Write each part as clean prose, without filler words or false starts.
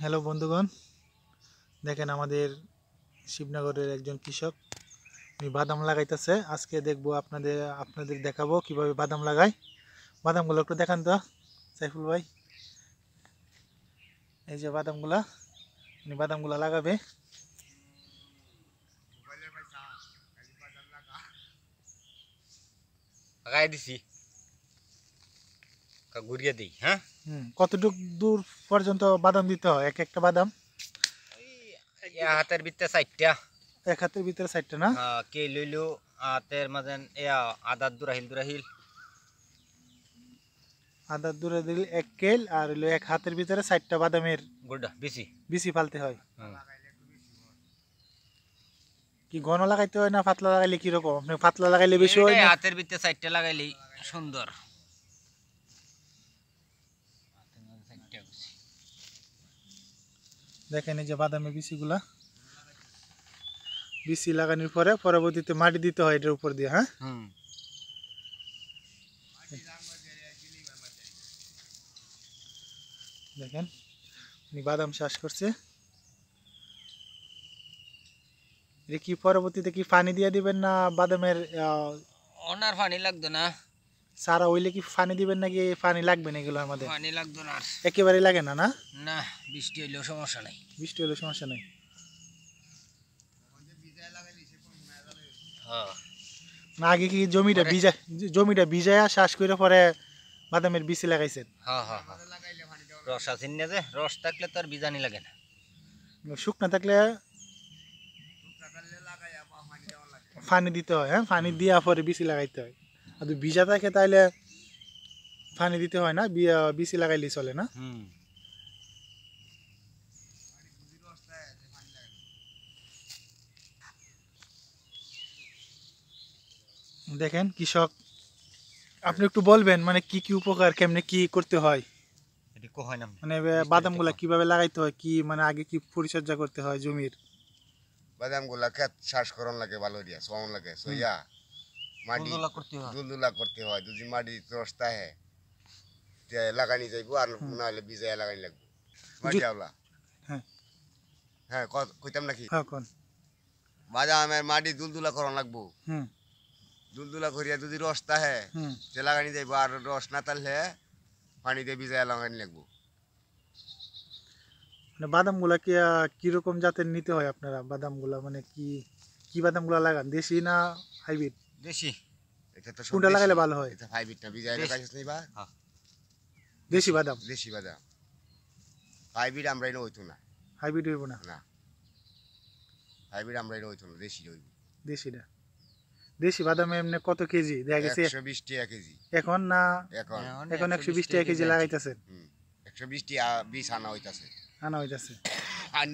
Hello বন্ধুগণ, দেখেন আমাদের শিবনগরের একজন কৃষক উনি বাদাম লাগাইতেছে। আজকে দেখবো আপনাদের দেখাবো কিভাবে বাদাম লাগায়। বাদামগুলো একটু দেখান তো সাইফুল ভাই। এই যে বাদামগুলা, উনি বাদামগুলা লাগাবে। লাগাই দিছি ঘুরিয়ে দিই। হ্যাঁ, কতটুক দূর পর্যন্ত বাদাম দিতে হয়? এক একটা বাদাম হাতের ভিতরে 4টা। এক হাতের ভিতরে 4টা না? কে লইলো হাতের মাঝে আদার দুরাহিল আদার দূরে দিলে 1 কেল, আর হলো এক হাতের ভিতরে 4টা বাদামের গুড়া বেশি। বিচি ফালতে হয়। হুম। কি ঘন লাগাইতে হয় না পাতলা লাগাইলে কিরকম? আপনি পাতলা লাগাইলে বেশি হয় না? হাতের ভিতরে 4টা লাগাইলেই সুন্দর। দেখেন এই যে বাদামের বিচিগুলা, বিচি লাগানোর পরে পরবর্তীতে মাটি দিতে হয় এটার উপর দিয়ে। হ্যাঁ, দেখেন উনি বাদাম চাষ করছে। এটা কি পরবর্তীতে কি পানি দিয়ে দিবেন না বাদামের ওনার পানি লাগতো না। সারা হইলে কি পানি দিবেন নাকি পানি লাগবে না? এগুলো আমাদের পানি লাগতো না, একেবারে লাগে না? না, না বৃষ্টি হইলেও সমস্যা নাই। বৃষ্টি হলে সমস্যা নাই। না, আগে কি জমিটা ভিজায়া চাষ করে পরে বাদামের বিচি লাগাইছেন? রস আছে না, যে রস থাকলে তো আর বিজানি লাগে না। শুকনা থাকলে পানি দিতে হয়। হ্যাঁ, পানি দিয়া পরে বিচি লাগাইতে হয়। আর যদি ভিজা থাকে তাহলে পানি দিতে হয় না, বিচি লাগাইলে চলে না? দেখেন কৃষক, আপনি একটু বলবেন মানে কি কি উপকার, কেমনে কি করতে হয়, মানে বাদামগুলা কিভাবে লাগাইতে হয়, কি মানে আগে কি পরিচর্যা করতে হয় জমির? বাদামগুলা খেত চাষ করন লাগে, ভালো দিয়া সোয়ান লাগে, সইয়া মাটি দুলদুলা করতে হয়। যদি মাটি রস থাকে লাগানি যাইব, আর নাহলে বিজায় লাগানি লাগবো মাটি আওলা। হ্যাঁ হ্যাঁ, কইতাম নাকি? হ্যাঁ, কোন বাদামের মাটি দুলদুলা করন লাগবো। দুলদুলা করিয়া যদি রস থাকে সে লাগানি যাইব, আর রস না তাহলে পানি দিয়ে বিজায় লাগানি লাগবো। মানে বাদামগুলা কি কিরকম জাতের নিতে হয় আপনারা? বাদামগুলা মানে কি কি বাদামগুলা লাগান, দেশি না হাইব্রিড? দেশি। এটা তো কোনটা লাগাইলে ভালো হয়? এটা হাইব্রিডটা বিজায় লাগাইছিস না? দেশি বাদাম। দেশি বাদাম হাইব্রিড আমরা এনে হইতো না। হাইব্রিড হইব না? না, হাইব্রিড আমরা এনে হইতো না, দেশি হইব। দেশিটা। দেশি বাদাম এমনি কত কেজি দেখা গেছে? 120 টাকা কেজি এখন না? এখন 120 টাকা কেজি লাগাইতেছেন? 120 টাকা বীজ আনা হইতাছে। আনা হইতাছে আর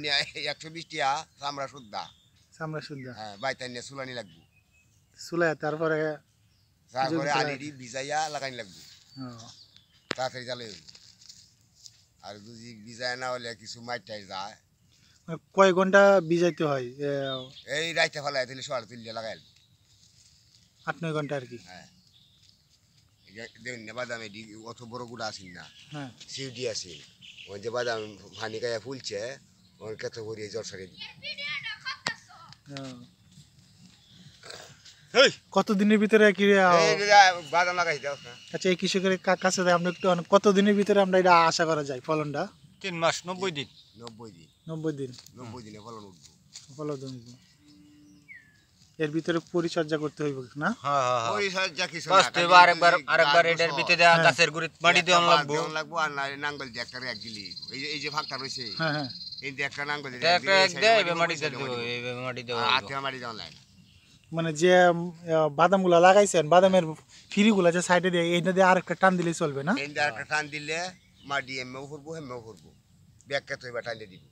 120 টাকা চামড়া শুদ্ধা। চামড়া শুদ্ধা? হ্যাঁ, বাইতাইনে চুলানি লাগবো। চুলায় তারপরে আলিরি ভিজাইয়া লাগানি লাগবো, তাড়াতাড়ি জ্বালে হইব। আর যদি ভিজায় না হলে কিছু মাইটাই যায়। কয় ঘন্টা ভিজাইতে হয়? এই রাইতে ফেলায় দিলে সকালে তুলিয়ে লাগাইল। 8-9 ঘন্টা আর কি? হ্যাঁ, দেখুন না বাদাম এটি অত বড় গুড়া আসেন না, হ্যাঁ, সিউডি আছে। ওই যে বাদাম ফানি গায়ে ফুলছে, ওর কত ভরিয়ে জ্বর সারিয়ে দিই। কতদিনের ভিতরে কি বাদাম লাগাই দাও। আচ্ছা, এই কৃষকের কাছে আমরা একটু কতদিনের ভিতরে আমরা এটা আশা করা যায় ফলনটা? 3 মাস 90 দিন। 90 দিন। 90 দিন? 90 দিনে ফলন উঠবো। ফলন এর ভিতরে পরিচর্যা করতে হইব না? পরিচর্যা কিছু না, আরেকবার এটার ভিতরে দেয়া গাছের গুড়িত মাটি দেওয়া লাগবো। আর নাঙ্গল দিয়ে একটা এক দিলি, এই যে ফাঁকটা রয়েছে, হ্যাঁ হ্যাঁ, এই যে একটা নাঙ্গল একটা এক দেয়, মাটি দেওয়া হাতে মাটি দেওয়া লাগে। মানে যে বাদামগুলা লাগাইছেন, বাদামের ফিরিগুলা যে সাইডে দিয়ে এইটা দিয়ে আরেকটা টান দিলে চলবে না? এই যে একটা টান দিলে মাটি এমও করবো, হেমেও করবো, ব্যাগটা তো এবার টাইলে দিব।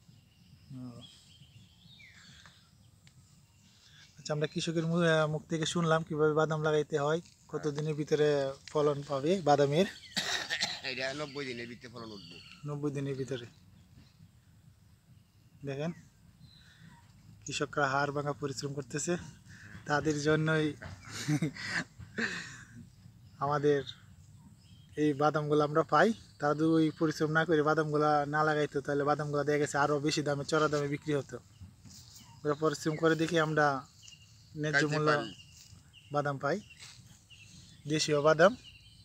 আচ্ছা, আমরা কৃষকের মুখ থেকে শুনলাম কিভাবে বাদাম লাগাইতে হয়, কতদিনের ভিতরে ফলন পাবে বাদামের। এটা 90 দিনের ভিতরে ফলন উঠবো। 90 দিনের ভিতরে। দেখেন কৃষকরা হাড় ভাঙা পরিশ্রম করতেছে, তাদের জন্যই আমাদের এই বাদামগুলো আমরা পাই। তারা যদি ওই পরিশ্রম না করে বাদামগুলো না লাগাইতো তাহলে বাদামগুলো দেখা গেছে আরও বেশি দামে চড়া দামে বিক্রি হতো। ওরা পরিশ্রম করে দেখি আমরা ন্যায্য খাইতে মূল্য পারি। বাদাম পাই, দেশীয় বাদাম।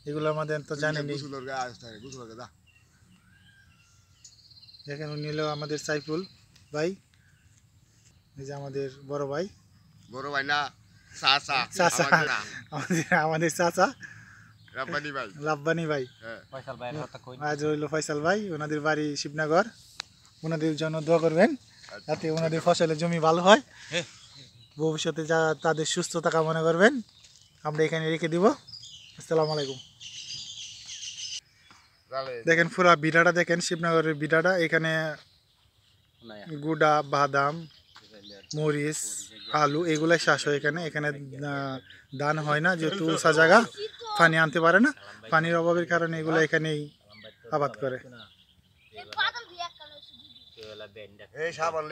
এগুলো আমাদের তো জানেনি। গোসলের গায়ে আসতে হয়, গোসলের গায়ে যা। দেখেন উনি হলো আমাদের সাইফুল ভাই, এই যে আমাদের বড় ভাই, বড় ভাই না, চাচা, চাচা, আমাদের না, আমাদের চাচা রাব্বানি ভাই। রাব্বানি ভাই। হ্যাঁ। ফয়সাল ভাইয়ের কথা কই আজ হইলো ফয়সাল ভাই, ওনাদের বাড়ি শিবনগর। ওনাদের জন্য দোয়া করবেন যাতে ওনাদের ফসলের জমি ভালো হয়, ভবিষ্যতে যা তাদের সুস্থতা কামনা করবেন। আমরা এখানে রেখে দিব। আসসালামু আলাইকুম। তাহলে দেখেন পুরা বিড়াটা দেখেন, শিবনগরের বিড়াটা। এখানে গুড়া, বাদাম, মরিচ, আলু এগুলাই চাষ হয় এখানে। এখানে ধান হয় না, যেহেতু উঁচা জায়গা, পানি আনতে পারে না। পানির অভাবের কারণে এগুলো এখানেই আবাদ করে। এই সাবান